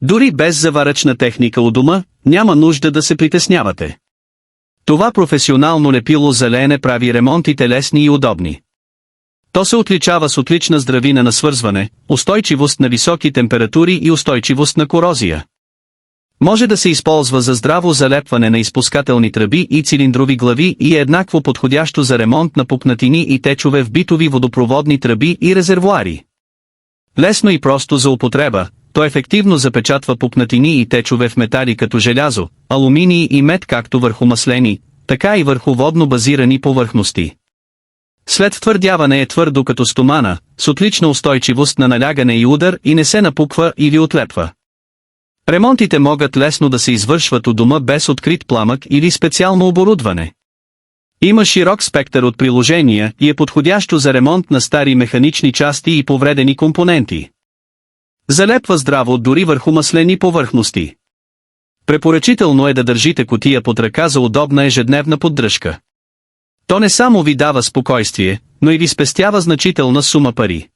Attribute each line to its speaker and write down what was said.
Speaker 1: Дори без заваръчна техника у дома, няма нужда да се притеснявате. Това професионално лепило за леене прави ремонтите лесни и удобни. То се отличава с отлична здравина на свързване, устойчивост на високи температури и устойчивост на корозия. Може да се използва за здраво залепване на изпускателни тръби и цилиндрови глави и е еднакво подходящо за ремонт на пукнатини и течове в битови водопроводни тръби и резервоари. Лесно и просто за употреба, то ефективно запечатва пукнатини и течове в метали като желязо, алуминий и мед както върху маслени, така и върху водно-базирани повърхности. След втвърдяване е твърдо като стомана, с отлична устойчивост на налягане и удар и не се напуква или отлепва. Ремонтите могат лесно да се извършват у дома без открит пламък или специално оборудване. Има широк спектър от приложения и е подходящо за ремонт на стари механични части и повредени компоненти. Залепва здраво дори върху маслени повърхности. Препоръчително е да държите кутия под ръка за удобна ежедневна поддръжка. То не само ви дава спокойствие, но и ви спестява значителна сума пари.